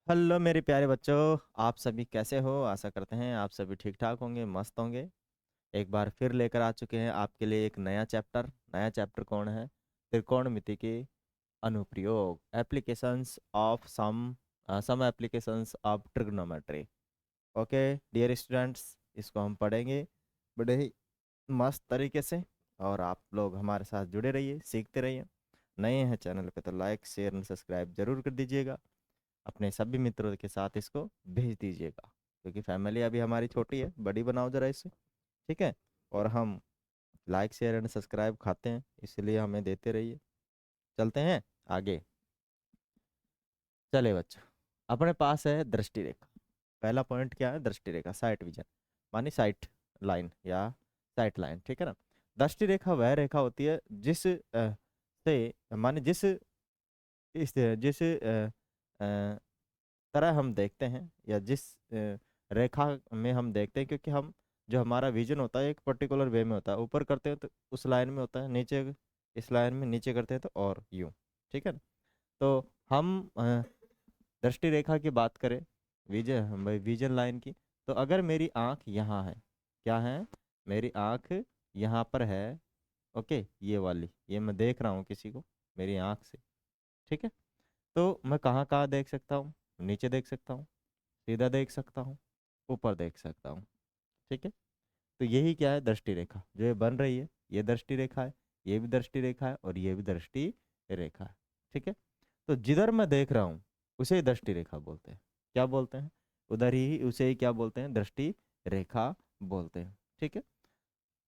Hello मेरे प्यारे बच्चों, आप सभी कैसे हो? आशा करते हैं आप सभी ठीक ठाक होंगे, मस्त होंगे। एक बार फिर लेकर आ चुके हैं आपके लिए एक नया चैप्टर। नया चैप्टर कौन है? त्रिकोणमिति के अनुप्रयोग, applications of some applications of trigonometry. Okay dear students, इसको हम पढ़ेंगे बड़े ही मस्त तरीके से। और आप लोग हमारे साथ जुड़े रहिए, सीखते रहिए। नए हैं चैनल पे तो लाइक शेयर एंड सब्सक्राइब जरूर कर दीजिएगा। अपने सभी मित्रों के साथ इसको भेज दीजिएगा, क्योंकि फैमिली अभी हमारी छोटी है, बड़ी बनाओ जरा इसे। ठीक है। और हम लाइक शेयर एंड सब्सक्राइब खाते हैं, इसलिए हमें देते रहिए। चलते हैं आगे। चले बच्चों, अपने पास है दृष्टि रेखा। पहला पॉइंट क्या है? दृष्टि रेखा, साइट विजन, मानी साइट लाइन या साइट लाइन। ठीक है ना। दृष्टि रेखा वह रेखा होती है जिस से माने जिस इस जिस तरह हम देखते हैं, या जिस रेखा में हम देखते हैं, क्योंकि हम जो हमारा विजन होता है एक पर्टिकुलर वे में होता है। ऊपर करते हैं तो उस लाइन में होता है, नीचे इस लाइन में, नीचे करते हैं तो और यूं। ठीक है ना। तो हम दृष्टि रेखा की बात करें, विजन भाई विजन लाइन की, तो अगर मेरी आंख यहाँ है, क्या है? मेरी आंख यहाँ पर है। ओके, ये वाली, ये मैं देख रहा हूँ किसी को मेरी आंख से। ठीक है। तो मैं कहाँ कहाँ देख सकता हूँ? नीचे देख सकता हूँ, सीधा देख सकता हूँ, ऊपर देख सकता हूँ। ठीक है। तो यही क्या है? दृष्टि रेखा जो ये बन रही है, ये दृष्टि रेखा है, ये भी दृष्टि रेखा है, और ये भी दृष्टि रेखा है। ठीक है। तो जिधर मैं देख रहा हूँ उसे ही दृष्टि रेखा बोलते हैं। क्या बोलते हैं? उधर ही उसे ही क्या बोलते हैं? दृष्टि रेखा बोलते हैं। ठीक है।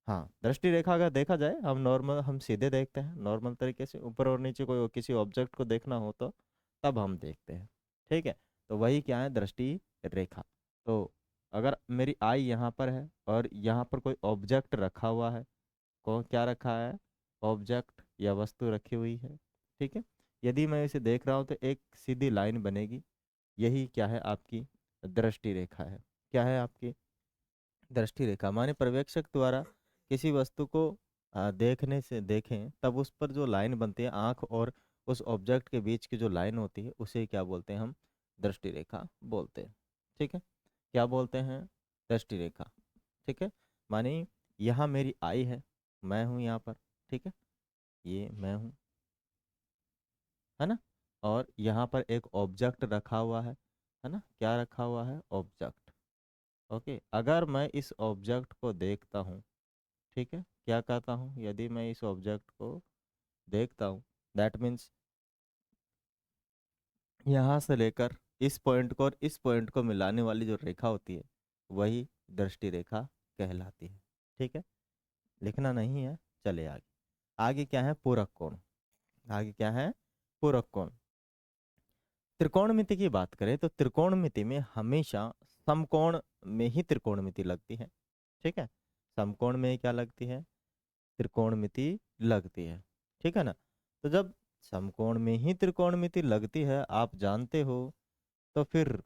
हाँ, दृष्टि रेखा अगर देखा जाए, हम सीधे देखते हैं नॉर्मल तरीके से, ऊपर और नीचे कोई किसी ऑब्जेक्ट को देखना हो तो तब हम देखते हैं। ठीक है। तो वही क्या है? दृष्टि रेखा। तो अगर मेरी आई यहाँ पर है और यहाँ पर कोई ऑब्जेक्ट रखा हुआ है, को क्या रखा है? ऑब्जेक्ट या वस्तु रखी हुई है। ठीक है। यदि मैं इसे देख रहा हूँ तो एक सीधी लाइन बनेगी। यही क्या है? आपकी दृष्टि रेखा है। क्या है आपकी? दृष्टि रेखा माने पर्यवेक्षक द्वारा किसी वस्तु को देखने से देखें तब उस पर जो लाइन बनती है, आंख और उस ऑब्जेक्ट के बीच की जो लाइन होती है, उसे क्या बोलते हैं हम? दृष्टि रेखा बोलते हैं। ठीक है। क्या बोलते हैं? दृष्टि रेखा। ठीक है। माने यहाँ मेरी आई है, मैं हूँ यहाँ पर। ठीक है। ये मैं हूँ, है ना। और यहाँ पर एक ऑब्जेक्ट रखा हुआ है ना। क्या रखा हुआ है? ऑब्जेक्ट। ओके, अगर मैं इस ऑब्जेक्ट को देखता हूँ, ठीक है, क्या कहता हूँ? यदि मैं इस ऑब्जेक्ट को देखता हूँ, दैट मीन्स यहाँ से लेकर इस पॉइंट को और इस पॉइंट को मिलाने वाली जो रेखा होती है, वही दृष्टि रेखा कहलाती है। ठीक है। लिखना नहीं है। चले आगे। आगे क्या है? पूरक कोण। आगे क्या है? पूरक कोण। त्रिकोणमिति की बात करें तो त्रिकोणमिति में हमेशा समकोण में ही त्रिकोणमिति लगती है। ठीक है। समकोण में क्या लगती है? त्रिकोणमिति लगती है। ठीक है ना। तो जब समकोण में ही त्रिकोणमिति लगती है, आप जानते हो, तो फिर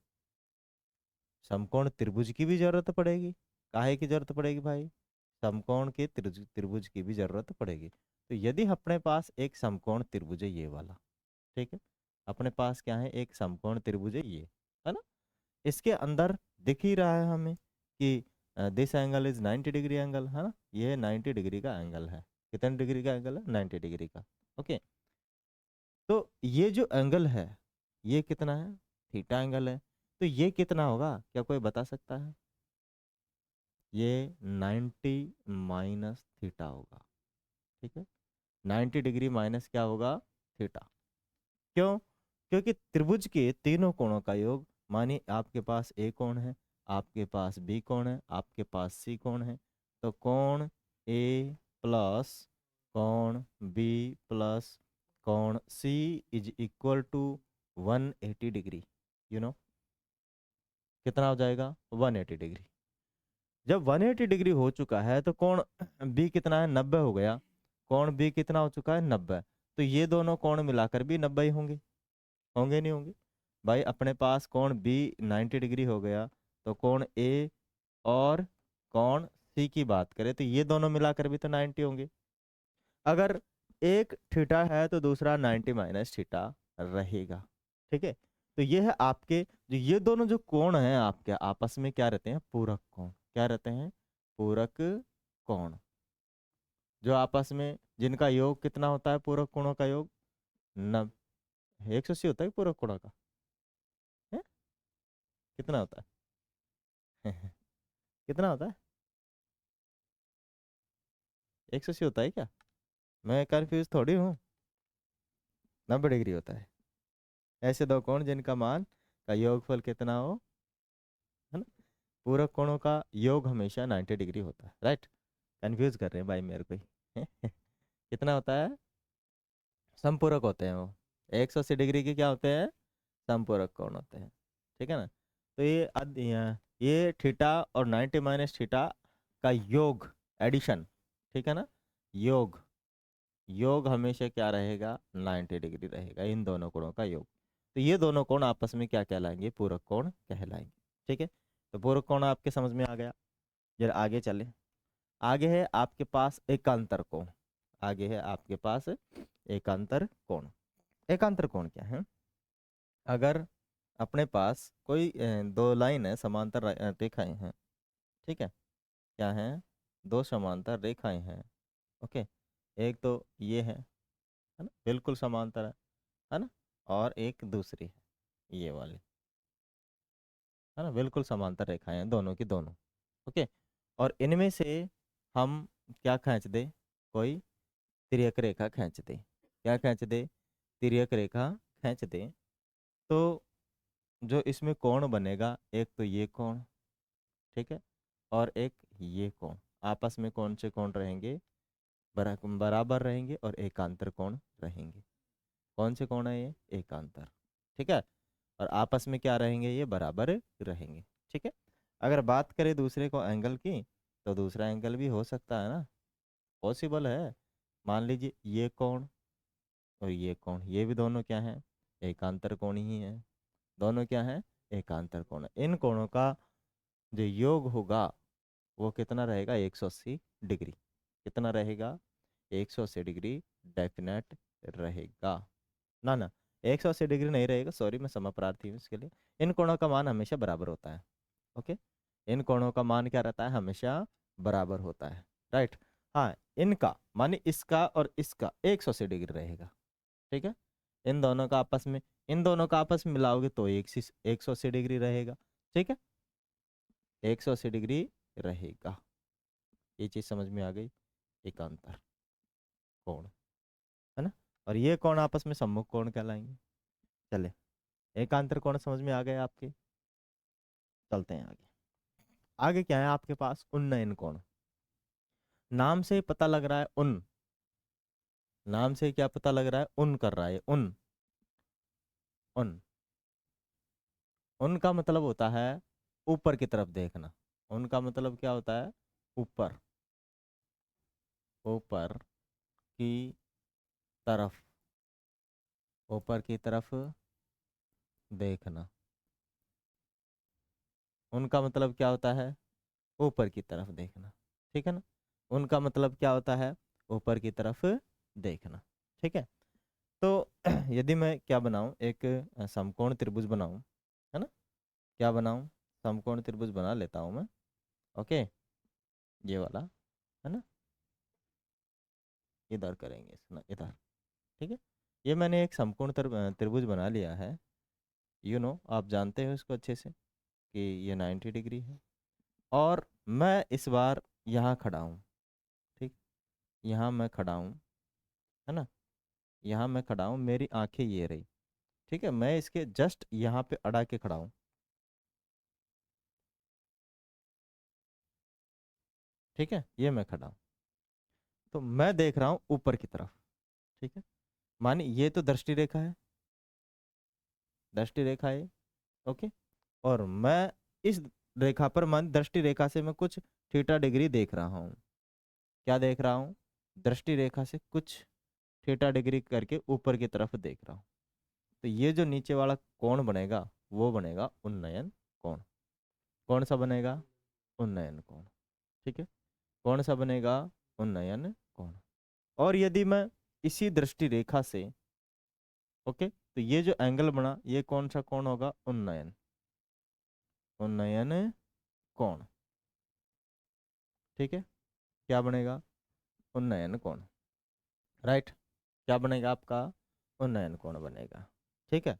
समकोण त्रिभुज की भी जरूरत पड़ेगी। काहे की जरूरत पड़ेगी भाई? समकोण के त्रिभुज की भी जरूरत पड़ेगी। तो यदि अपने पास एक समकोण त्रिभुज है, ये वाला, ठीक है, अपने पास क्या है? एक समकोण त्रिभुज है ये, है ना। इसके अंदर दिख ही रहा है हमें कि this angle is 90 degree angle, है ना। ये 90 डिग्री का एंगल है। कितने डिग्री का एंगल है? 90 डिग्री का। ओके। तो ये जो एंगल है, ये कितना है? थीटा एंगल है। तो ये कितना होगा? क्या कोई बता सकता है? ये 90 माइनस थीटा होगा। ठीक है। 90 डिग्री माइनस क्या होगा? थीटा। क्यों? क्योंकि त्रिभुज के तीनों कोणों का योग, मानिए आपके पास ए कोण है, आपके पास बी कोण है, आपके पास सी कोण है। तो कोण ए प्लस कोण बी प्लस कोण C is equal to 180 degree. You know कितना हो जाएगा? 180 डिग्री। जब 180 डिग्री हो चुका है तो कोण बी कितना है? 90 हो गया। कोण बी कितना हो चुका है? 90। तो ये दोनों कोण मिलाकर भी 90 ही होंगे। होंगे नहीं होंगे? भाई अपने पास कोण बी 90 डिग्री हो गया, तो कोण ए और कोण सी की बात करें तो ये दोनों मिलाकर भी तो 90 होंगे। अगर एक थीटा है तो दूसरा 90 माइनस थीटा रहेगा। ठीक है। तो ये है आपके, जो ये दोनों जो कोण हैं आपके आपस में क्या रहते हैं, पूरक कोण। क्या रहते हैं, पूरक कोण। जो आपस में जिनका योग कितना होता है, पूरक कोणों का योग 180 होता है पूरक कोणों का है? कितना होता है? कितना होता है, 180 होता है क्या? मैं कंफ्यूज थोड़ी हूँ, 90 डिग्री होता है। ऐसे दो कोण जिनका मान का योगफल कितना हो, है ना। पूरक कोणों का योग हमेशा 90 डिग्री होता है, राइट। कंफ्यूज कर रहे हैं भाई मेरे को ही। कितना होता है, समपूरक होते हैं वो। 180 डिग्री के क्या होते हैं, समपूरक कोण होते हैं। ठीक है ना। तो ये थीटा और 90 माइनस थीटा का योग, एडिशन, ठीक है ना। योग, योग हमेशा क्या रहेगा, 90 डिग्री रहेगा, इन दोनों कोणों का योग। तो ये दोनों कोण आपस में क्या कहलाएंगे, पूरक कोण कहलाएंगे। ठीक है। तो पूरक कोण आपके समझ में आ गया। जरा आगे चले। आगे है आपके पास एकांतर कोण। आगे है आपके पास एकांतर कोण। एकांतर कोण क्या है, अगर अपने पास कोई दो लाइन है, समांतर रेखाएं हैं, ठीक है। क्या है, दो समांतर रेखाएं हैं, ओके। एक तो ये है ना, बिल्कुल समांतर है ना। और एक दूसरी है ये वाली, है ना, बिल्कुल समांतर रेखाएं हैं दोनों की दोनों, ओके। और इनमें से हम क्या खींच दे, कोई तिर्यक रेखा खींच दे। क्या खींच दे, तिर्यक रेखा खींच दे। तो जो इसमें कोण बनेगा, एक तो ये कोण, ठीक है, और एक ये कोण, आपस में कौन से कोण रहेंगे, बराबर रहेंगे और एकांतर कोण रहेंगे। कौन से कोण है ये, एकांतर, ठीक है। और आपस में क्या रहेंगे, ये बराबर रहेंगे, ठीक है। अगर बात करें दूसरे को एंगल की, तो दूसरा एंगल भी हो सकता है ना, पॉसिबल है। मान लीजिए ये कोण और ये कोण, ये भी दोनों क्या हैं, एकांतर कोण ही है। दोनों क्या हैं, एकांतर कोण है। इन कोणों का जो योग होगा वो कितना रहेगा, 180 डिग्री। कितना रहेगा, 180 डिग्री डेफिनेट रहेगा। ना ना, 180 डिग्री नहीं रहेगा, सॉरी, मैं क्षमा प्रार्थी हूँ इसके लिए। इन कोणों का मान हमेशा बराबर होता है, ओके। इन कोणों का मान क्या रहता है, हमेशा बराबर होता है, राइट। हाँ, इनका माने इसका और इसका 180 डिग्री रहेगा, ठीक है। इन दोनों का आपस में, इन दोनों का आपस में मिलाओगे तो 180 डिग्री रहेगा, ठीक है। 180 डिग्री रहेगा। ये चीज समझ में आ गई, एकांतर कोण, है ना। और ये कोण आपस में सम्मुख कोण कहलाएंगे। चले, एकांतर कोण समझ में आ गए आपके। चलते हैं आगे। आगे क्या है आपके पास, उन्नयन कोण। नाम से पता लग रहा है उन, नाम से क्या पता लग रहा है, उन कर रहा है, उन। उन, उनका मतलब होता है ऊपर की तरफ देखना। उनका मतलब क्या होता है, ऊपर, ऊपर की तरफ, ऊपर की तरफ देखना। उनका मतलब क्या होता है, ऊपर की तरफ देखना, ठीक है ना। उनका मतलब क्या होता है, ऊपर की तरफ देखना, ठीक है। तो यदि मैं क्या बनाऊं, एक समकोण त्रिभुज बनाऊं, है ना। क्या बनाऊं, समकोण त्रिभुज बना लेता हूं मैं, ओके। ये वाला, है ना, इधर करेंगे इसना, इधर, ठीक है। ये मैंने एक समकोण त्रिभुज बना लिया है, आप जानते हो इसको अच्छे से कि ये 90 डिग्री है। और मैं इस बार यहाँ खड़ा हूँ, ठीक, यहाँ मैं खड़ा हूँ, है ना। यहाँ मैं खड़ा हूँ, मेरी आंखें ये रही, ठीक है। मैं इसके जस्ट यहाँ पे अड़ा के खड़ा हूँ, ठीक है। ये मैं खड़ा हूँ, तो मैं देख रहा हूँ ऊपर की तरफ, ठीक है। माने ये तो दृष्टि रेखा है, दृष्टि रेखा है, ओके। और मैं इस रेखा पर, मान दृष्टि रेखा से मैं कुछ थीटा डिग्री देख रहा हूँ। क्या देख रहा हूँ, दृष्टि रेखा से कुछ थीटा डिग्री करके ऊपर की तरफ देख रहा हूँ। तो ये जो नीचे वाला कोण बनेगा, वो बनेगा उन्नयन कोण। कौन सा बनेगा, उन्नयन कोण, ठीक है। कौन सा बनेगा, उन्नयन कोण। और यदि मैं इसी दृष्टि रेखा से ओके, तो ये जो एंगल बना ये कौन सा कोण होगा? उन्नयन, उन्नयन कोण। ठीक है, क्या बनेगा? उन्नयन कोण, राइट। क्या बनेगा आपका? उन्नयन कोण बनेगा। ठीक है,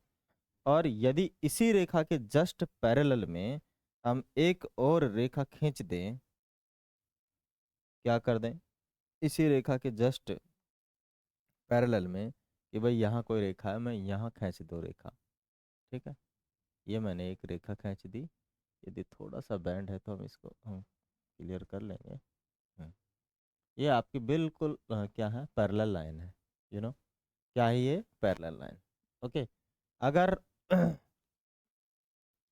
और यदि इसी रेखा के जस्ट पैरेलल में हम एक और रेखा खींच दें, क्या कर दें? इसी रेखा के जस्ट पैरेलल में कि भाई यहाँ कोई रेखा है, मैं यहाँ खींच दो रेखा। ठीक है, ये मैंने एक रेखा खींच दी। यदि थोड़ा सा बैंड है तो हम इसको क्लियर कर लेंगे। ये आपकी बिल्कुल क्या है? पैरेलल लाइन है। क्या है ये? Parallel line. ओके, अगर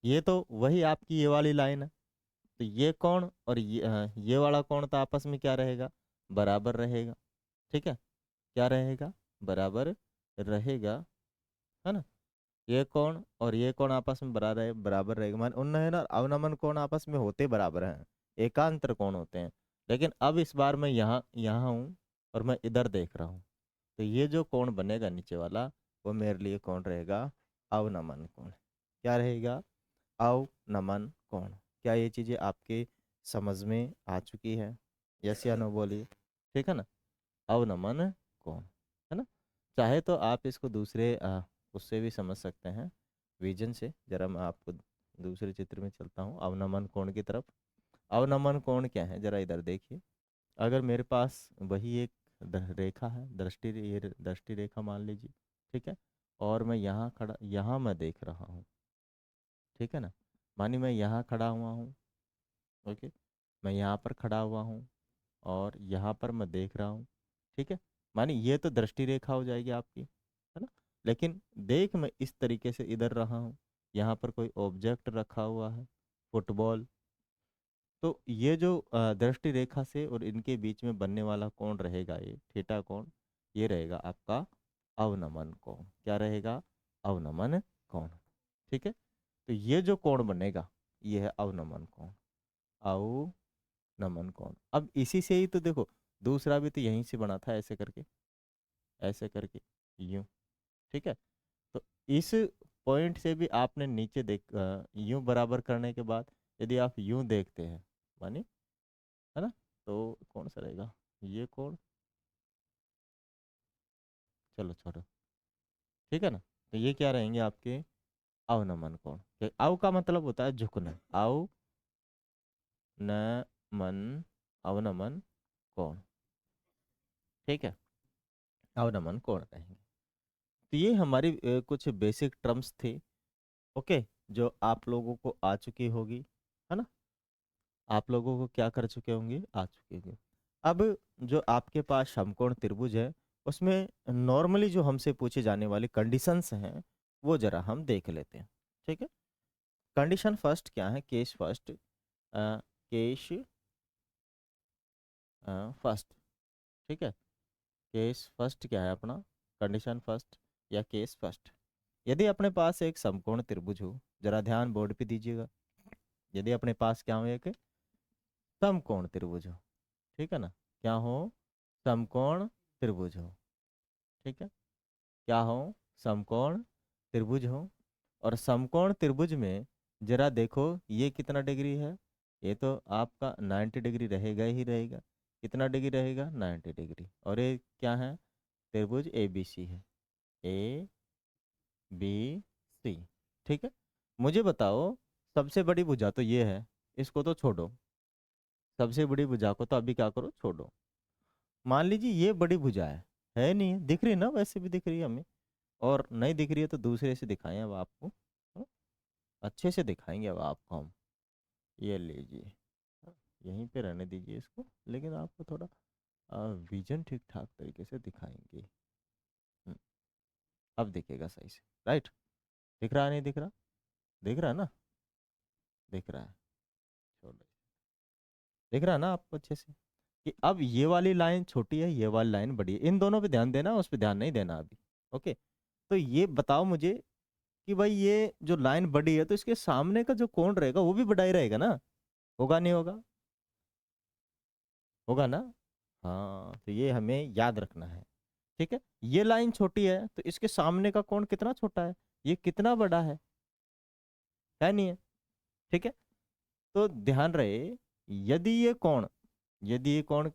ये तो वही आपकी ये वाली लाइन है, तो ये कोण और ये वाला कोण तो आपस में क्या रहेगा? बराबर रहेगा। ठीक है, क्या रहेगा? बराबर रहेगा, है ना। ये कोण और ये कोण आपस में बराबर रहेगा। मान उन्नयन और अवनमन कोण आपस में होते बराबर हैं, एकांतर कोण होते हैं। लेकिन अब इस बार मैं यहाँ यहाँ हूँ और मैं इधर देख रहा हूँ, तो ये जो कोण बनेगा नीचे वाला, वो मेरे लिए कौन रहेगा? अवनमन कोण। क्या रहेगा? अवनमन कोण। क्या ये चीज़ें आपके समझ में आ चुकी है? यस या नो बोलिए। ठीक है ना, अवनमन कोण, है ना। चाहे तो आप इसको दूसरे उससे भी समझ सकते हैं, विजन से। जरा मैं आपको दूसरे चित्र में चलता हूँ अवनमन कोण की तरफ। अवनमन कोण क्या है, जरा इधर देखिए। अगर मेरे पास वही एक रेखा है, ये दृष्टि रेखा मान लीजिए। ठीक है, और मैं यहाँ खड़ा, यहाँ मैं देख रहा हूँ। ठीक है ना, मानी मैं यहाँ खड़ा हुआ हूँ। ओके, मैं यहाँ पर खड़ा हुआ हूँ और यहाँ पर मैं देख रहा हूँ। ठीक है, मानी ये तो दृष्टि रेखा हो जाएगी आपकी, है ना। लेकिन देख मैं इस तरीके से इधर रहा हूँ, यहाँ पर कोई ऑब्जेक्ट रखा हुआ है, फुटबॉल। तो ये जो दृष्टि रेखा से और इनके बीच में बनने वाला कोण रहेगा, ये थीटा कोण, ये रहेगा आपका अवनमन कोण। क्या रहेगा? अवनमन कोण। ठीक है, तो ये जो कोण बनेगा ये है अवनमन कोण, अवनमन कोण। अब इसी से ही तो देखो, दूसरा भी तो यहीं से बना था, ऐसे करके, ऐसे करके, यूं। ठीक है, तो इस पॉइंट से भी आपने नीचे यूं बराबर करने के बाद यदि आप यूं देखते हैं, मानी, है ना, तो कौन सा रहेगा? ये कोण, चलो छोड़ो। ठीक है ना, तो ये क्या रहेंगे आपके? अवनमन कोण। अव का मतलब होता है झुकना, अव न मन, अवनमन कोण। ठीक है, अवनमन कोण रहेंगे। तो ये हमारी कुछ बेसिक टर्म्स थी। ओके, जो आप लोगों को आ चुकी होगी, है ना। आप लोगों को क्या कर चुके होंगे? आ चुके होंगे। अब जो आपके पास समकोण त्रिभुज है, उसमें नॉर्मली जो हमसे पूछे जाने वाली कंडीशंस हैं, वो जरा हम देख लेते हैं। ठीक है, कंडीशन फर्स्ट क्या है? Case first, case first. ठीक है, केस फर्स्ट क्या है अपना? कंडीशन फर्स्ट या केस फर्स्ट। यदि अपने पास एक समकोण त्रिभुज हो, जरा ध्यान बोर्ड पे दीजिएगा। यदि अपने पास क्या हो? एक समकोण त्रिभुज हो। ठीक है ना, क्या हो? समकोण त्रिभुज हो। ठीक है, क्या हो? समकोण त्रिभुज हो। और समकोण त्रिभुज में जरा देखो, ये कितना डिग्री है? ये तो आपका 90 डिग्री रहेगा ही रहेगा। कितना डिग्री रहेगा? 90 डिग्री। और ये क्या है? त्रिभुज ए बी सी है, ए बी सी। ठीक है, मुझे बताओ, सबसे बड़ी भुजा तो ये है, इसको तो छोड़ो। सबसे बड़ी भुजा को तो अभी क्या करो? छोड़ो। मान लीजिए ये बड़ी भुजा है नहीं है, दिख रही है ना, वैसे भी दिख रही है हमें। और नहीं दिख रही है तो दूसरे से दिखाएं अब आपको, हाँ? अच्छे से दिखाएंगे अब आपको हम। ये लीजिए, हाँ, यहीं पे रहने दीजिए इसको, लेकिन आपको थोड़ा विजन ठीक ठाक तरीके से दिखाएंगे। हम्म, अब दिखेगा सही से, राइट। दिख रहा है नहीं दिख रहा? दिख रहा है ना? दिख रहा है, छोड़ो। दिख रहा है ना आपको अच्छे से कि अब ये वाली लाइन छोटी है, ये वाली लाइन बड़ी है? इन दोनों पे ध्यान देना, उस पे ध्यान नहीं देना अभी। ओके, तो ये बताओ मुझे कि भाई ये जो लाइन बड़ी है, तो इसके सामने का जो कोण रहेगा वो भी बड़ा ही रहेगा ना? होगा नहीं होगा? होगा ना? हाँ, तो ये हमें याद रखना है। ठीक है, ये लाइन छोटी है तो इसके सामने का कोण कितना छोटा है, ये कितना बड़ा है नहीं है। ठीक है, तो ध्यान रहे, यदि ये कोण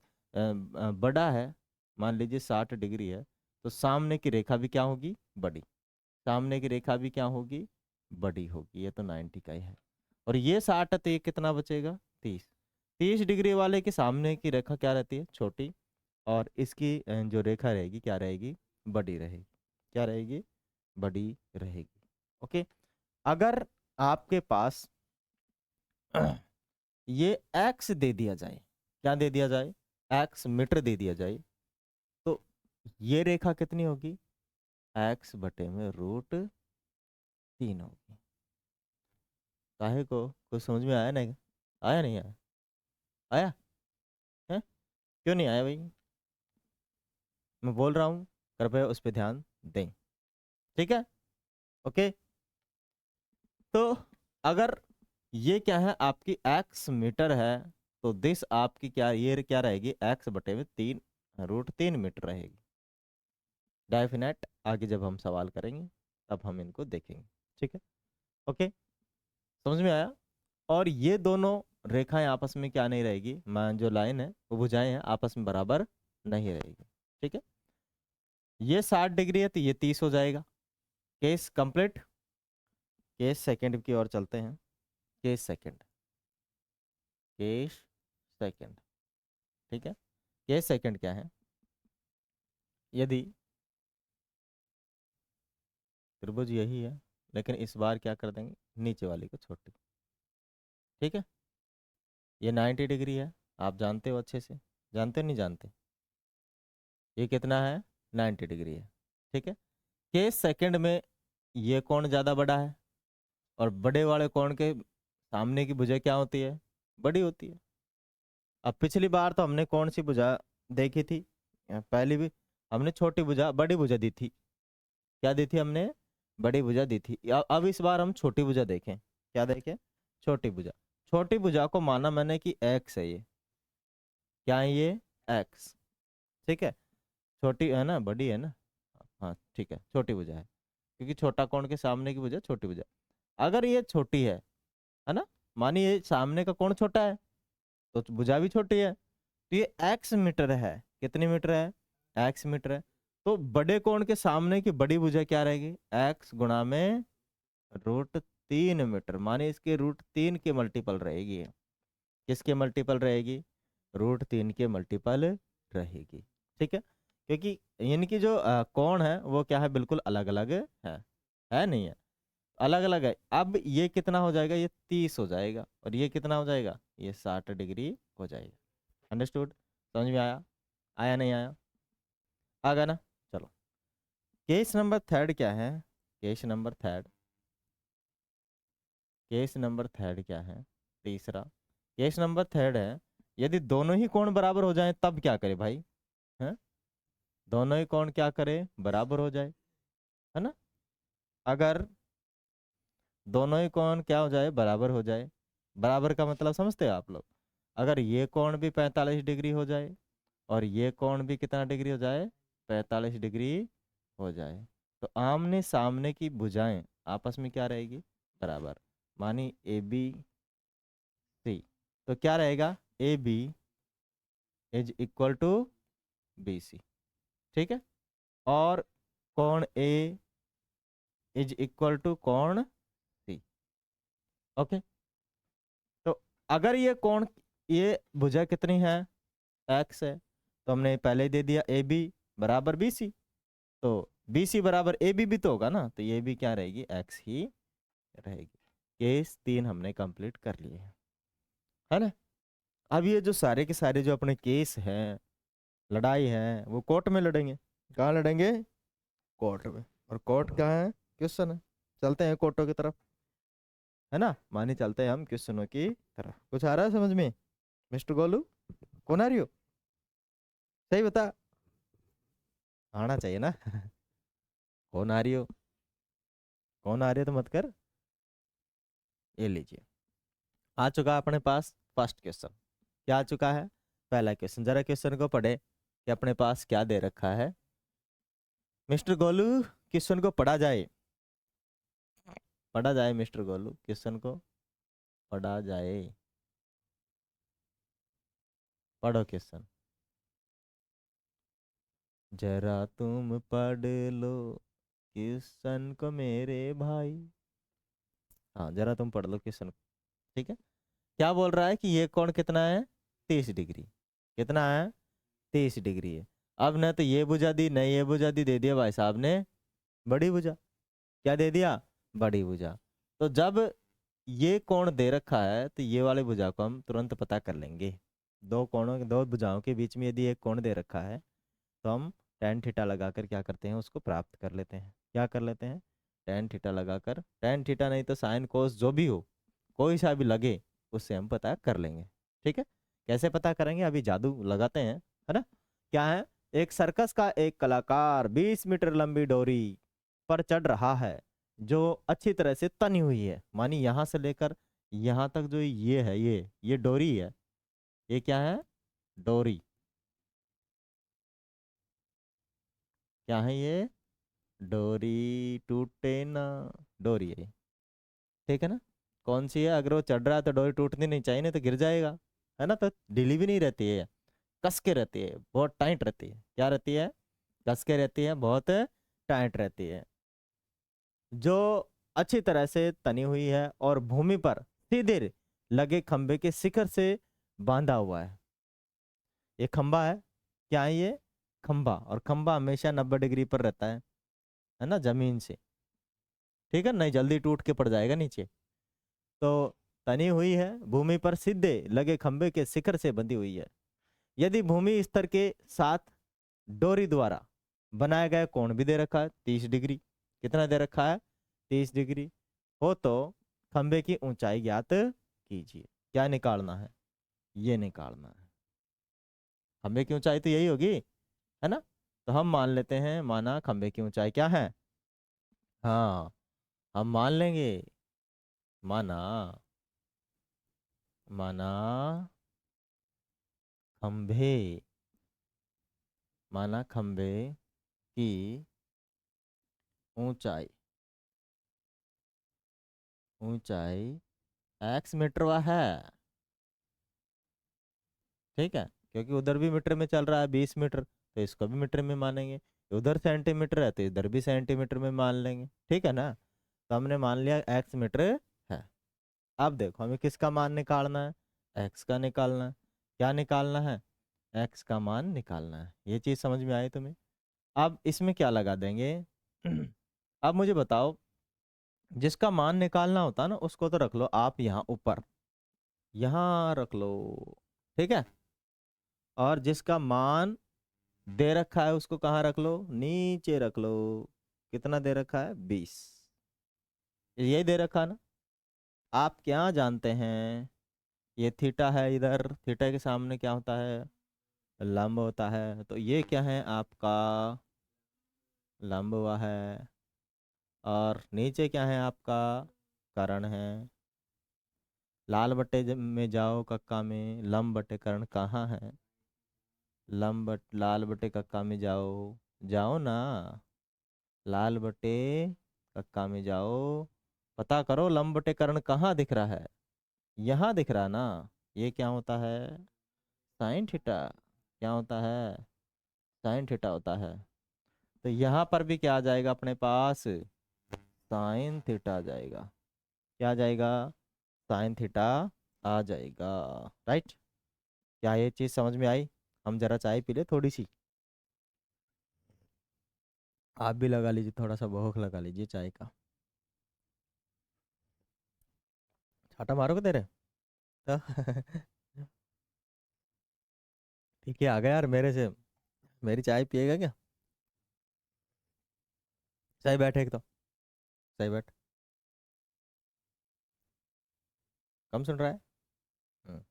बड़ा है, मान लीजिए 60 डिग्री है, तो सामने की रेखा भी क्या होगी, बड़ी। सामने की रेखा भी क्या होगी, बड़ी होगी। ये तो 90 का ही है, और ये 60 है तो ये कितना बचेगा, 30। 30 डिग्री वाले के सामने की रेखा क्या रहती है, छोटी, और इसकी जो रेखा रहेगी क्या रहेगी, बड़ी रहेगी। क्या रहेगी, बड़ी रहेगी। ओके, अगर आपके पास ये x दे दिया जाए, क्या दे दिया जाए, x मीटर दे दिया जाए, तो ये रेखा कितनी होगी, x बटे में √3 होगी। काहे को, कुछ समझ में आया नहीं, आया नहीं आया, आया है, क्यों नहीं आया भाई, मैं बोल रहा हूँ, कृपया उस पर ध्यान दें। ठीक है, ओके, तो अगर ये क्या है, आपकी x मीटर है, तो दिस आपकी क्या, ये क्या रहेगी, x बटे में 3 √3 मीटर रहेगी। डेफिनेट आगे जब हम सवाल करेंगे तब हम इनको देखेंगे। ठीक है, ओके, समझ में आया। और ये दोनों रेखाएं आपस में क्या नहीं रहेगी, मान जो लाइन है वो भुजाएं हैं आपस में बराबर नहीं रहेगी। ठीक है, ये 60 डिग्री है तो ये 30 हो जाएगा। Case complete. केस सेकंड की ओर चलते हैं। Case second, case second. ठीक है, केस सेकंड क्या है, यदि त्रिभुज यही है, लेकिन इस बार क्या कर देंगे, नीचे वाली को छोटी। ठीक है, ये 90 डिग्री है, आप जानते हो अच्छे से, जानते हो नहीं जानते, ये कितना है, 90 डिग्री है। ठीक है, केस सेकंड में ये कोण ज़्यादा बड़ा है, और बड़े वाले कोण के सामने की भुजा क्या होती है, बड़ी होती है। अब पिछली बार तो हमने कौन सी भुजा देखी थी, पहली भी हमने छोटी भुजा बड़ी भुजा दी थी, क्या दी थी हमने, बड़ी भुजा दी थी। अब इस बार हम छोटी भुजा देखें, क्या देखें, छोटी भुजा। छोटी भुजा को माना मैंने कि x है, ये क्या है, ये x। ठीक है, छोटी है ना, बड़ी है ना, हाँ ठीक है, छोटी भुजा है, क्योंकि छोटा कोण के सामने की भुजा छोटी भुजा। अगर ये छोटी है ना, मानिए ये सामने का कोण छोटा है तो भुजा भी छोटी है, तो ये x मीटर है, कितनी मीटर है, x मीटर है। तो बड़े कोण के सामने की बड़ी भुजा क्या रहेगी, x गुणा में √3 मीटर, माने इसके √3 के मल्टीपल रहेगी। किसके मल्टीपल रहेगी, √3 के मल्टीपल रहेगी। ठीक है, क्योंकि इनकी जो कोण है वो क्या है, बिल्कुल अलग अलग है नहीं है, अलग अलग है। अब ये कितना हो जाएगा, ये 30 हो जाएगा, और ये कितना हो जाएगा, ये 60 डिग्री हो जाएगा। अंडरस्टूड, समझ में आया, आया नहीं आया, आ गया ना। चलो, केस नंबर थर्ड क्या है, case number third, case number third क्या है, तीसरा केस नंबर थर्ड है, यदि दोनों ही कोण बराबर हो जाएं तब क्या करे भाई, हैं, दोनों ही कोण क्या करे, बराबर हो जाए, है ना। अगर दोनों ही कोण क्या हो जाए, बराबर हो जाए, बराबर का मतलब समझते हो आप लोग, अगर ये कोण भी 45 डिग्री हो जाए और ये कोण भी कितना डिग्री हो जाए, 45 डिग्री हो जाए, तो आमने सामने की भुजाएं आपस में क्या रहेगी, बराबर। मानी ए बी सी, तो क्या रहेगा, A B is equal to B C. ठीक है, और कोण ए इज इक्वल टू कोण सी। ओके, तो अगर ये कोण, ये भुजा कितनी है, एक्स है, तो हमने पहले ही दे दिया ए बी बराबर बी सी, तो बी सी बराबर ए बी भी तो होगा ना, तो ये भी क्या रहेगी, एक्स ही रहेगी। केस 3 हमने कंप्लीट कर लिए हैं, है ना। अब ये जो सारे के सारे जो अपने केस हैं, लड़ाई है, वो कोर्ट में लड़ेंगे। कहाँ लड़ेंगे, कोर्ट में। और कोर्ट क्या है, क्वेश्चन है। चलते हैं कोर्टों की तरफ, है ना, मानी चलते हैं हम क्वेश्चनों की तरफ। कुछ आ रहा है समझ में, मिस्टर गोलू, कौन आ रही हो, सही बता, आना चाहिए ना कौन आ रही हो, कौन आ रही है तो मत कर। ये लीजिए, आ चुका है अपने पास फर्स्ट क्वेश्चन। क्या आ चुका है, पहला क्वेश्चन। जरा क्वेश्चन को पढ़े कि अपने पास क्या दे रखा है। मिस्टर गोलू, क्वेश्चन को पढ़ा जाए, पढ़ा जाए मिस्टर गोलू, क्वेश्चन को पढ़ा जाए, पढ़ो क्वेश्चन। जरा तुम पढ़ लो क्वेश्चन को मेरे भाई। हाँ जरा तुम पढ़ लो क्वेश्चन। ठीक है, क्या बोल रहा है कि ये कोण कितना है, 30 डिग्री। कितना है, 30 डिग्री है। अब न तो ये भुजा दी न ये भुजा दी, दे दिया भाई साहब ने बड़ी भुजा। क्या दे दिया, बड़ी भुजा। तो जब ये कोण दे रखा है तो ये वाले भुजा को हम तुरंत पता कर लेंगे। दो कोणों, दो भुजाओं के बीच में यदि एक कोण दे रखा है तो हम टेन थीटा लगाकर क्या करते हैं, उसको प्राप्त कर लेते हैं। क्या कर लेते हैं, टेन थीटा लगाकर, टेन थीटा नहीं तो साइन कोस जो भी हो, कोई सा भी लगे, उससे हम पता कर लेंगे। ठीक है, कैसे पता करेंगे, अभी जादू लगाते हैं, है ना। क्या है, एक सर्कस का एक कलाकार 20 मीटर लंबी डोरी पर चढ़ रहा है जो अच्छी तरह से तनी हुई है। मानी यहां से लेकर यहां तक जो ये है, ये डोरी है। ये क्या है, डोरी। क्या है ये, डोरी टूटे ना, डोरी है। ठीक है ना, कौन सी है, अगर वो चढ़ रहा है तो डोरी टूटनी नहीं चाहिए, नहीं तो गिर जाएगा, है ना। तो ढीली भी नहीं रहती है, कस के रहती है, बहुत टाइट रहती है। क्या रहती है, कस के रहती है, बहुत टाइट रहती है, जो अच्छी तरह से तनी हुई है और भूमि पर सीधे लगे खंबे के शिखर से बांधा हुआ है। ये खंबा है, क्या है ये, खंबा। और खंबा हमेशा 90 डिग्री पर रहता है ना, जमीन से। ठीक है, नहीं जल्दी टूट के पड़ जाएगा नीचे। तो तनी हुई है, भूमि पर सीधे लगे खंबे के शिखर से बंधी हुई है। यदि भूमि स्तर के साथ डोरी द्वारा बनाया गया कोण भी दे रखा है 30 डिग्री, कितना दे रखा है, 30 डिग्री हो, तो खंबे की ऊंचाई ज्ञात कीजिए। क्या निकालना है, ये निकालना है। खंबे की ऊंचाई तो यही होगी, है ना। तो हम मान लेते हैं, माना खंबे की ऊंचाई क्या है, हाँ हम मान लेंगे, माना, माना खंभे, माना खंबे की ऊंचाई, ऊंचाई x मीटर वा है। ठीक है, क्योंकि उधर भी मीटर में चल रहा है 20 मीटर, तो इसको भी मीटर में मानेंगे। उधर सेंटीमीटर है तो इधर भी सेंटीमीटर में मान लेंगे। ठीक है ना, तो हमने मान लिया x मीटर है। अब देखो हमें किसका मान निकालना है, x का निकालना है। क्या निकालना है, x का मान निकालना है। ये चीज समझ में आई तुम्हें। अब इसमें क्या लगा देंगे अब मुझे बताओ, जिसका मान निकालना होता है ना उसको तो रख लो आप यहाँ ऊपर, यहाँ रख लो। ठीक है, और जिसका मान दे रखा है उसको कहाँ रख लो, नीचे रख लो। कितना दे रखा है, 20। ये दे रखा ना, आप क्या जानते हैं, ये थीटा है, इधर थीटा के सामने क्या होता है, लंब होता है। तो ये क्या है आपका, लंब हुआ है। और नीचे क्या है आपका, कर्ण है। लाल बट्टे में जाओ कक्का में, लंब बट्टे कर्ण कहाँ है, लाल बटे कक्का में जाओ, जाओ ना, लाल बटे कक्का में जाओ, पता करो लंब बटे कर्ण कहाँ दिख रहा है, यहाँ दिख रहा है ना। ये क्या होता है, साइन थीटा। क्या होता है, साइन थीटा होता है। तो यहाँ पर भी क्या आ जाएगा अपने पास, साइन थीटा आ जाएगा। क्या आ जाएगा, साइन थीटा आ जाएगा। राइट, क्या ये चीज़ समझ में आई। हम जरा चाय पी ले थोड़ी सी, आप भी लगा लीजिए, थोड़ा सा भूख लगा लीजिए चाय का। छाटा मारोगे तेरे तो ठीक है, आ गया यार मेरे से, मेरी चाय पिएगा क्या। सही बैठ एक तो, सही बैठ। कम सुन रहा है। हम्म,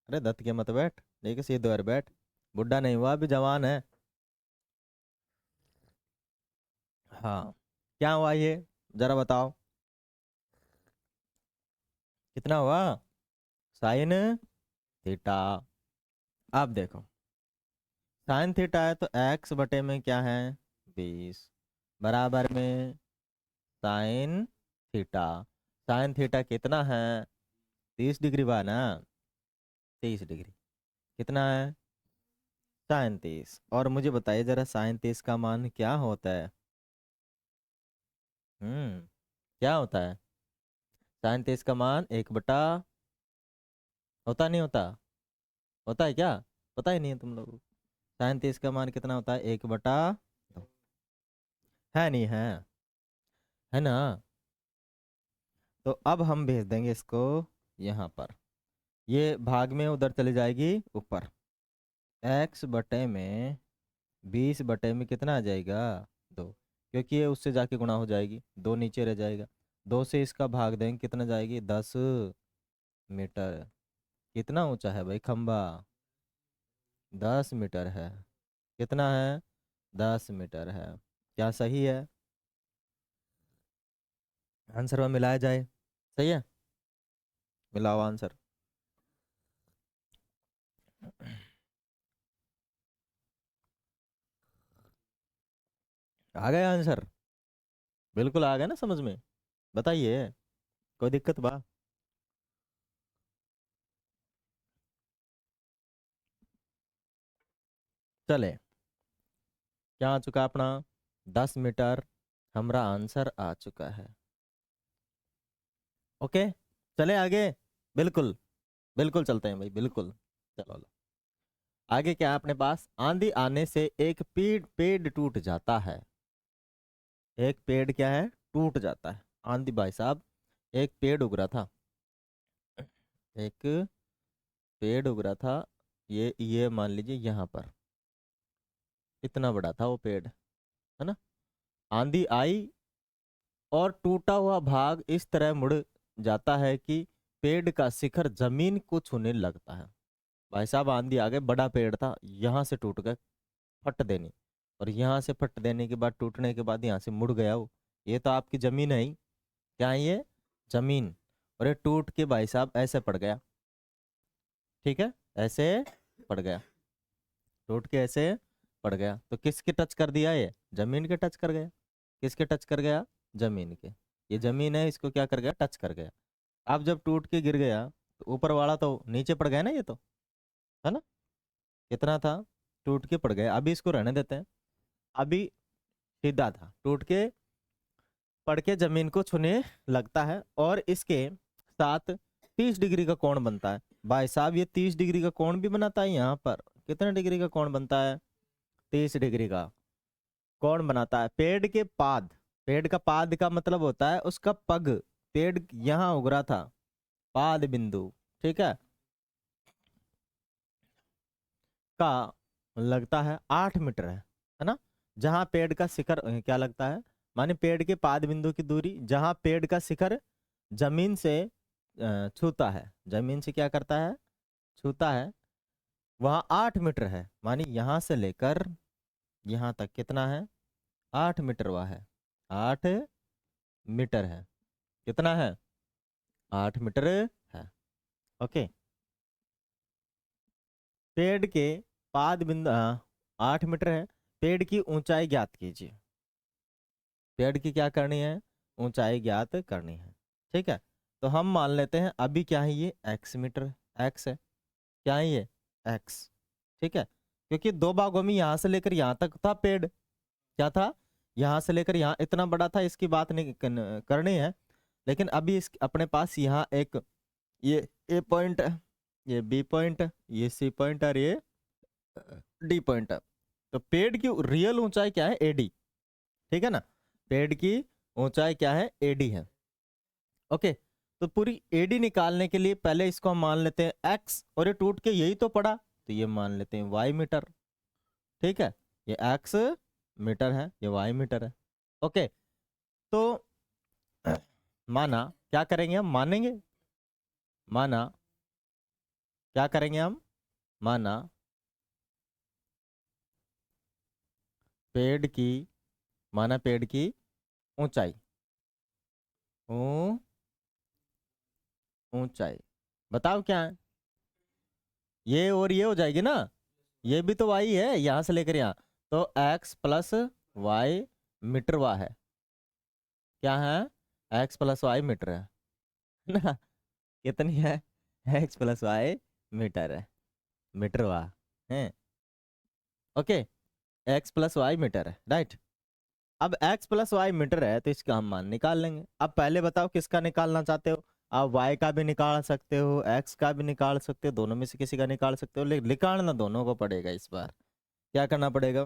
अरे दत्त के मत बैठ, ठीक है सीधे और बैठ, बुढ़ा नहीं हुआ अभी, जवान है। हाँ, क्या हुआ ये, जरा बताओ, कितना हुआ, साइन थीटा। अब देखो, साइन थीटा है तो एक्स बटे में क्या है 20 बराबर में साइन थीटा। साइन थीटा कितना है 30 डिग्री बा ना, 30 डिग्री कितना है साइन 30। और मुझे बताइए जरा साइन 30 का मान क्या होता है। क्या होता है साइन 30 का मान 1 बटा, होता नहीं होता, होता है क्या, पता ही नहीं है तुम लोगों को। साइन 30 का मान कितना होता है 1/2, है नहीं है ना। तो अब हम भेज देंगे इसको यहाँ पर, ये भाग में उधर चली जाएगी ऊपर, एक्स बटे में 20 बटे में कितना आ जाएगा 2, क्योंकि ये उससे जाके गुणा हो जाएगी, 2 नीचे रह जाएगा, 2 से इसका भाग देंगे कितना जाएगी 10 मीटर। कितना ऊंचा है भाई खंबा 10 मीटर है। कितना है 10 मीटर है। क्या सही है, आंसर में मिलाया जाए, सही है, मिलाओ आंसर। आ गया आंसर, बिल्कुल आ गया ना समझ में, बताइए कोई दिक्कत बा। चले, क्या आ चुका अपना 10 मीटर, हमारा आंसर आ चुका है। ओके, चले आगे, बिल्कुल बिल्कुल चलते हैं भाई बिल्कुल। चलो लो। आगे क्या है अपने पास, आंधी आने से एक पेड़ पेड़ टूट जाता है। एक पेड़ क्या है टूट जाता है, आंधी भाई साहब, एक पेड़ उग रहा था, एक पेड़ उग रहा था, ये मान लीजिए यहाँ पर, इतना बड़ा था वो पेड़, है ना। आंधी आई और टूटा हुआ भाग इस तरह मुड़ जाता है कि पेड़ का शिखर जमीन को छूने लगता है। भाई साहब आंधी आ गई, बड़ा पेड़ था, यहाँ से टूट गए फट देनी, और यहाँ से फट देने के बाद टूटने के बाद यहाँ से मुड़ गया वो, ये तो आपकी जमीन है ही, क्या है ये जमीन, और ये टूट के भाई साहब ऐसे पड़ गया, ठीक है, ऐसे पड़ गया, टूट के ऐसे पड़ गया, तो किसके टच कर दिया ये जमीन के टच कर गया, किसके टच कर गया जमीन के, ये जमीन है इसको क्या कर गया टच कर गया। अब जब टूट के गिर गया तो ऊपर वाला तो नीचे पड़ गया ना, ये तो है ना, कितना था टूट के पड़ गया, अभी इसको रहने देते हैं। अभी सीधा था, टूट के पड़ के जमीन को छूने लगता है, और इसके साथ 30 डिग्री का कोण बनता है। भाई साहब ये 30 डिग्री का कोण भी बनाता है, यहाँ पर कितने डिग्री का कोण बनता है 30 डिग्री का कोण बनाता है। पेड़ के पाद, पेड़ का पाद का मतलब होता है उसका पग, पेड़ यहाँ उग रहा था, पाद बिंदु, ठीक का लगता है 8 मीटर है ना। जहाँ पेड़ का शिखर क्या लगता है, माने पेड़ के पाद बिंदु की दूरी, जहाँ पेड़ का शिखर जमीन से छूता है, जमीन से क्या करता है छूता है, वहाँ 8 मीटर है, माने यहाँ से लेकर यहाँ तक कितना है 8 मीटर, वह है 8 मीटर है, कितना है 8 मीटर है। ओके, पेड़ के पाद बिंदु 8 मीटर है। पेड़ की ऊंचाई ज्ञात कीजिए, पेड़ की क्या करनी है ऊंचाई ज्ञात करनी है, ठीक है। तो हम मान लेते हैं अभी क्या है ये एक्स मीटर, एक्स है, क्या है ये एक्स, ठीक है, क्योंकि दो भागों में यहाँ से लेकर यहाँ तक था पेड़, क्या था यहाँ से लेकर यहाँ इतना बड़ा था, इसकी बात नहीं करनी है, लेकिन अभी इस अपने पास यहाँ एक ये ए पॉइंट है, ये बी पॉइंट है, ये सी पॉइंट और ये डी पॉइंट है। तो पेड़ की रियल ऊंचाई क्या है एडी, ठीक है ना, पेड़ की ऊंचाई क्या है एडी है। ओके, तो पूरी एडी निकालने के लिए पहले इसको हम मान लेते हैं एक्स, और ये टूट के यही तो पड़ा, तो ये मान लेते हैं वाई मीटर, ठीक है, ये एक्स मीटर है, ये वाई मीटर है। ओके, तो माना, क्या करेंगे हम मानेंगे, माना क्या करेंगे हम, माना पेड़ की, माना पेड़ की ऊंचाई, ऊंचाई बताओ क्या है, ये और ये हो जाएगी ना, ये भी तो वाई है यहाँ से लेकर यहाँ, तो x प्लस वाई मीटर वा है, क्या है, x प्लस वाई मीटर है ना, कितनी है, x प्लस वाई मीटर है, मीटर वा है, okay, x plus Y metre है, राइट। अब x प्लस वाई मीटर है तो इसका हम मान निकाल लेंगे। अब पहले बताओ किसका निकालना चाहते हो, आप y का भी निकाल सकते हो, x का भी निकाल सकते हो, दोनों में से किसी का निकाल सकते हो, लेकिन निकालना दोनों को पड़ेगा। इस बार क्या करना पड़ेगा,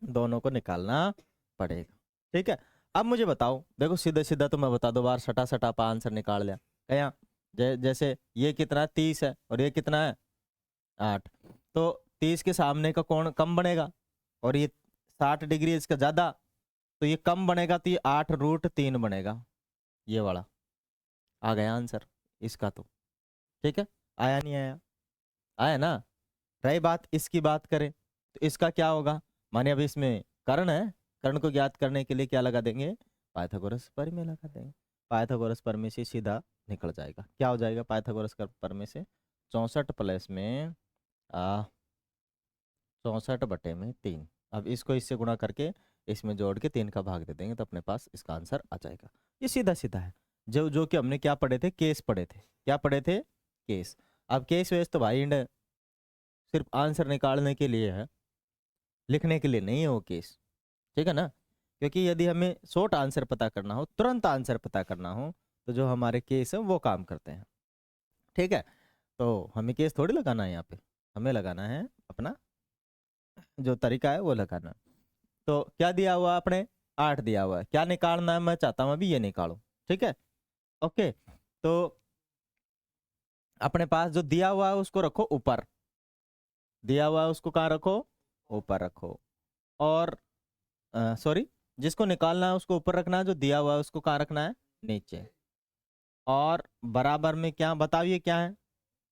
दोनों को निकालना पड़ेगा, ठीक है। अब मुझे बताओ, देखो सीधा सीधा तो मैं बता दो, बार सटा सटा पा आंसर निकाल लिया क्या, जैसे ये कितना है 30 है और ये कितना है 8, तो 30 के सामने का कोण कम बनेगा और ये 60 डिग्री इसका ज्यादा, तो ये कम बनेगा, तो ये 8√3 बनेगा, ये वाला आ गया आंसर इसका तो, ठीक है। आया नहीं आया, आया ना। रही बात इसकी बात करें तो इसका क्या होगा, माने अभी इसमें कर्ण है, कर्ण को ज्ञात करने के लिए क्या लगा देंगे, पाइथागोरस प्रमेय लगा देंगे, पाइथागोरस प्रमेय से सीधा निकल जाएगा, क्या हो जाएगा पाइथागोरस प्रमेय से, 64 प्लस में 64/3, अब इसको इससे गुणा करके इसमें जोड़ के 3 का भाग दे देंगे तो अपने पास इसका आंसर आ जाएगा। ये सीधा सीधा है, जो जो कि हमने क्या पढ़े थे, केस पढ़े थे, क्या पढ़े थे, केस। अब केस वेस तो भाई सिर्फ आंसर निकालने के लिए है, लिखने के लिए नहीं है वो केस, ठीक है ना। क्योंकि यदि हमें शॉर्ट आंसर पता करना हो, तुरंत आंसर पता करना हो, तो जो हमारे केस है वो काम करते हैं, ठीक है। तो हमें केस थोड़ी लगाना है यहाँ पे, हमें लगाना है अपना जो तरीका है वो लगाना। तो क्या दिया हुआ आपने, 8 दिया हुआ है, क्या निकालना है, मैं चाहता हूँ अभी ये निकालो, ठीक है, ओके। तो अपने पास जो दिया हुआ है उसको रखो ऊपर, दिया हुआ है उसको कहाँ रखो, ऊपर रखो, और सॉरी, जिसको निकालना है उसको ऊपर रखना है, जो दिया हुआ है उसको कहाँ रखना है, नीचे। और बराबर में क्या बताओ, ये क्या है,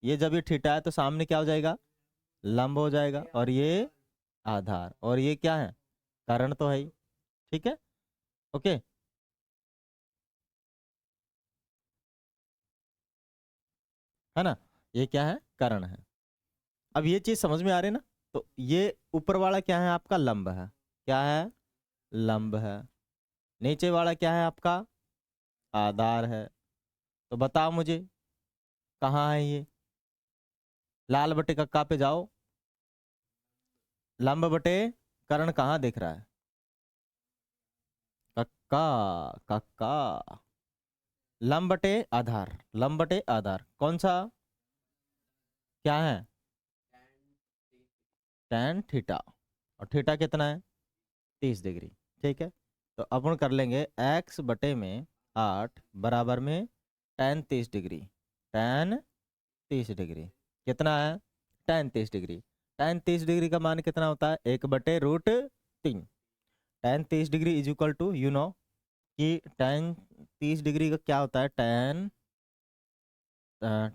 ये जब ये थीटा है तो सामने क्या हो जाएगा, लंब हो जाएगा, और ये आधार, और ये क्या है, कर्ण तो है ही, ठीक है, ओके। है ना, ये क्या है, कर्ण है। अब ये चीज समझ में आ रही है ना, तो ये ऊपर वाला क्या है आपका, लंब है, क्या है, लंब है। नीचे वाला क्या है आपका, आधार है। तो बताओ मुझे कहाँ है ये, लाल बटे कक्का पे जाओ, लंब बटे कर्ण कहाँ दिख रहा है, कक्का, कक्का, लंब बटे आधार, लंब बटे आधार कौन सा, क्या है, tan थीटा, और थीटा कितना है, 30 डिग्री, ठीक है। तो अपन कर लेंगे x बटे में 8 बराबर में tan 30 डिग्री, tan 30 डिग्री कितना है, tan 30 डिग्री, tan 30 डिग्री का मान कितना होता है, 1/√3, tan 30 degree is equal to, you know कि tan 30 डिग्री का क्या होता है,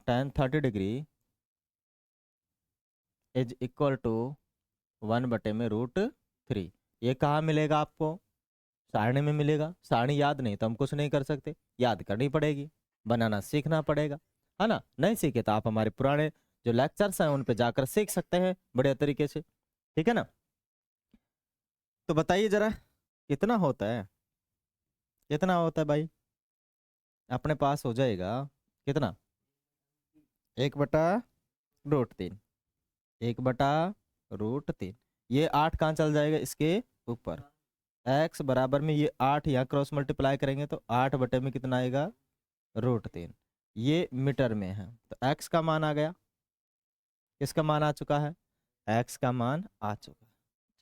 tan 30 degree is equal to 1/√3। ये कहाँ मिलेगा आपको, सारणी में मिलेगा, सारणी याद नहीं तो हम कुछ नहीं कर सकते, याद करनी पड़ेगी, बनाना सीखना पड़ेगा, है ना। नहीं सीखे तो आप हमारे पुराने जो लेक्चर्स हैं उन पे जाकर सीख सकते हैं बढ़िया तरीके से, ठीक है ना। तो बताइए जरा कितना होता है, कितना होता है भाई, अपने पास हो जाएगा कितना, 1/√3, 1/√3, ये 8 कहाँ चल जाएगा, इसके ऊपर, x बराबर में ये 8 यहाँ क्रॉस मल्टीप्लाई करेंगे तो 8 बटे में कितना आएगा, √3, ये मीटर में है, तो x का मान आ गया, किसका मान आ चुका है, x का मान आ चुका है,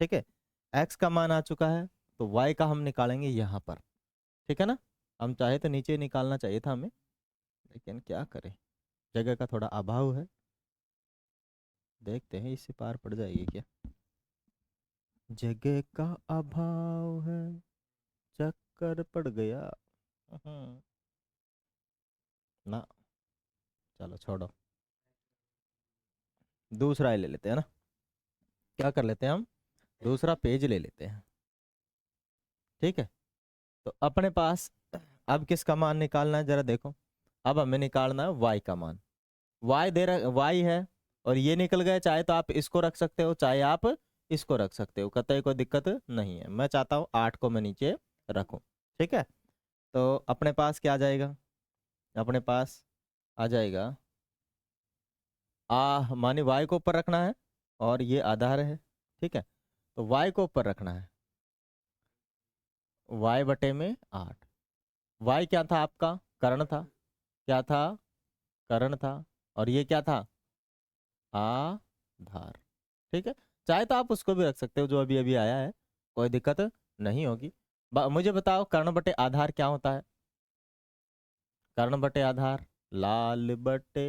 ठीक है। x का मान आ चुका है तो y का हम निकालेंगे यहाँ पर, ठीक है ना। हम चाहे तो नीचे निकालना चाहिए था हमें, लेकिन क्या करें, जगह का थोड़ा अभाव है, देखते हैं इससे पार पड़ जाएगी क्या, जगह का अभाव है, चक्कर पड़ गया, हम्म, ना, चलो छोड़ो, दूसरा ही ले लेते हैं ना, क्या कर लेते हैं हम, दूसरा पेज ले लेते हैं, ठीक है। तो अपने पास अब किसका मान निकालना है जरा देखो, अब हमें निकालना है y का मान, y दे रहा, y है और ये निकल गए, चाहे तो आप इसको रख सकते हो, चाहे आप इसको रख सकते हो, कतई कोई दिक्कत नहीं है। मैं चाहता हूँ 8 को मैं नीचे रखूँ, ठीक है। तो अपने पास क्या आ जाएगा, अपने पास आ जाएगा माने y को ऊपर रखना है और ये आधार है, ठीक है। तो y को ऊपर रखना है, y बटे में 8। y क्या था आपका, कर्ण था, क्या था, कर्ण था, और ये क्या था, आधार, ठीक है। चाहे तो आप उसको भी रख सकते हो जो अभी अभी आया है, कोई दिक्कत नहीं होगी। मुझे बताओ कर्ण बटे आधार क्या होता है, कर्ण बटे आधार, लाल बटे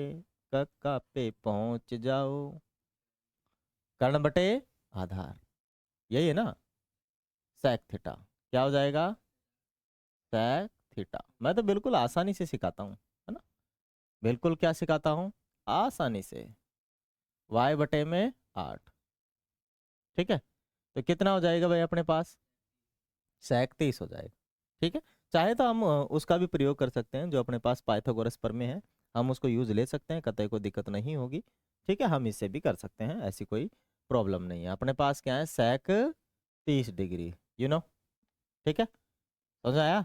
कक्का पे पहुंच जाओ, कर्ण बटे आधार, यही है ना, sec थीटा। क्या हो जाएगा, sec थीटा। मैं तो बिल्कुल आसानी से सिखाता हूँ, है ना, बिल्कुल क्या सिखाता हूँ, आसानी से, y बटे में 8, ठीक है। तो कितना हो जाएगा भाई अपने पास, sec 30 हो जाएगा, ठीक है। चाहे तो हम उसका भी प्रयोग कर सकते हैं जो अपने पास पाइथागोरस प्रमेय है, हम उसको यूज ले सकते हैं, कतई कोई दिक्कत नहीं होगी, ठीक है। हम इससे भी कर सकते हैं, ऐसी कोई प्रॉब्लम नहीं है। अपने पास क्या है, sec 30 डिग्री, ठीक है, समझ आया।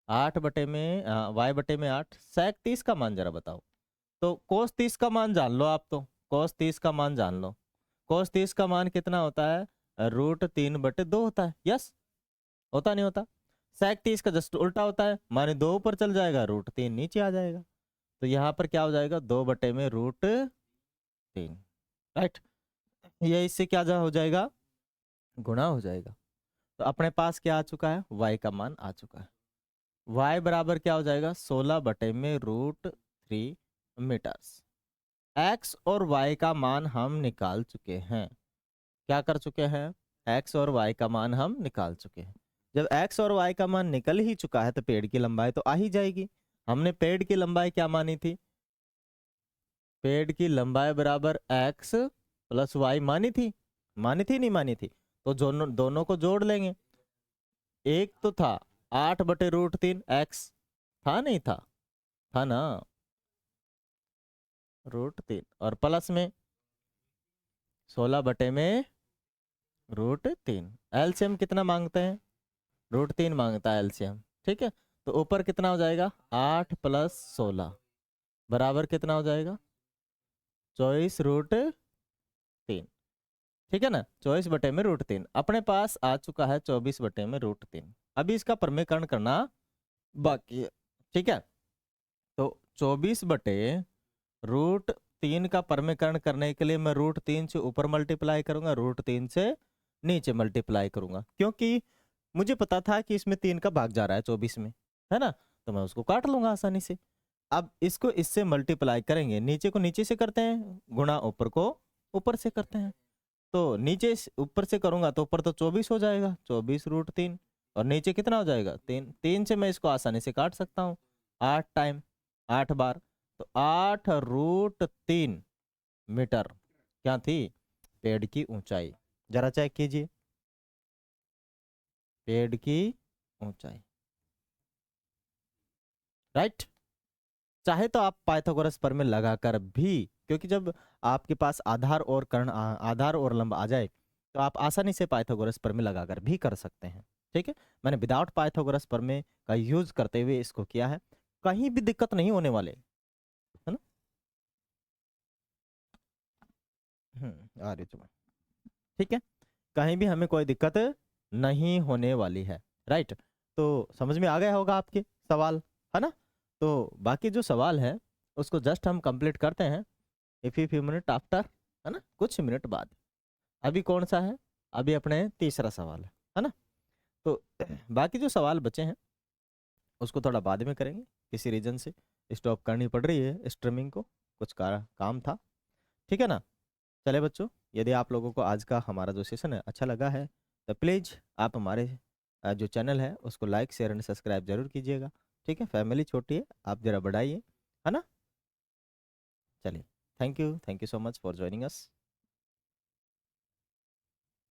8 बटे में y बटे में 8, sec 30 का मान जरा बताओ। तो cos 30 का मान जान लो आप, तो cos 30 का मान जान लो, cos 30 का मान कितना होता है, √3/2 होता है, यस, होता नहीं होता। sec 30 का जस्ट उल्टा होता है, माने 2 ऊपर चल जाएगा, √3 नीचे आ जाएगा। तो यहाँ पर क्या हो जाएगा, 2 बटे में √3, राइट। ये इससे क्या हो जाएगा, गुणा हो जाएगा। तो अपने पास क्या आ चुका है, y का मान आ चुका है। y बराबर क्या हो जाएगा, 16 बटे में √3 मीटर्स। x और y का मान हम निकाल चुके हैं, क्या कर चुके हैं, x और y का मान हम निकाल चुके हैं। जब x और y का मान निकल ही चुका है तो पेड़ की लंबाई तो आ ही जाएगी। हमने पेड़ की लंबाई क्या मानी थी, पेड़ की लंबाई बराबर x प्लस y मानी थी, नहीं मानी थी। तो दोनों को जोड़ लेंगे, एक तो था 8 बटे √3 x, था नहीं था, था ना, √3, और प्लस में 16 बटे में √3। एलसीएम कितना मांगते हैं, √3 मांगता है एलसीएम, ठीक है। तो ऊपर कितना हो जाएगा, 8 प्लस 16 बराबर कितना हो जाएगा, 24√3, ठीक है ना, 24 बटे में √3। अपने पास आ चुका है 24 बटे में √3। अभी इसका प्रमेयकरण करना बाकी है, ठीक है। तो 24 बटे √3 का परमीकरण करने के लिए मैं √3 से ऊपर मल्टीप्लाई करूंगा, √3 से नीचे मल्टीप्लाई करूंगा, क्योंकि मुझे पता था कि इसमें 3 का भाग जा रहा है 24 में, है ना, तो मैं उसको काट लूंगा आसानी से। अब इसको इससे मल्टीप्लाई करेंगे, नीचे को नीचे से करते हैं, गुणा ऊपर को ऊपर से करते हैं। तो नीचे ऊपर से करूंगा तो ऊपर तो 24 हो जाएगा, 24√3, और नीचे कितना हो जाएगा, 3। 3 से मैं इसको आसानी से काट सकता हूँ, 8 टाइम 8 बार, तो 8√3 मीटर क्या थी, पेड़ की ऊंचाई। जरा चेक कीजिए, पेड़ की ऊंचाई, राइट। चाहे तो आप पाइथागोरस प्रमेय लगाकर भी, क्योंकि जब आपके पास आधार और कर्ण आधार और लंब आ जाए तो आप आसानी से पाइथागोरस प्रमेय लगाकर भी कर सकते हैं, ठीक है। मैंने विदाउट पाइथागोरस प्रमेय का यूज करते हुए इसको किया है, कहीं भी दिक्कत नहीं होने वाले, है ना। आ रही तुम्हें, ठीक है, कहीं भी हमें कोई दिक्कत नहीं होने वाली है, राइट। तो समझ में आ गया होगा आपके सवाल, है ना। तो बाकी जो सवाल है उसको जस्ट हम कंप्लीट करते हैं if you few minute after, है ना, कुछ मिनट बाद। अभी कौन सा है, अभी अपने तीसरा सवाल है ना। तो बाकी जो सवाल बचे हैं उसको थोड़ा बाद में करेंगे, किसी रीजन से स्टॉप करनी पड़ रही है स्ट्रीमिंग को, कुछ काम था, ठीक है ना। चले बच्चों, यदि आप लोगों को आज का हमारा जो सेशन है अच्छा लगा है तो प्लीज़ आप हमारे जो चैनल है उसको लाइक शेयर एंड सब्सक्राइब जरूर कीजिएगा, ठीक है। फैमिली छोटी है, आप जरा बढ़ाइए, है ना। चलिए, thank you so much for joining us.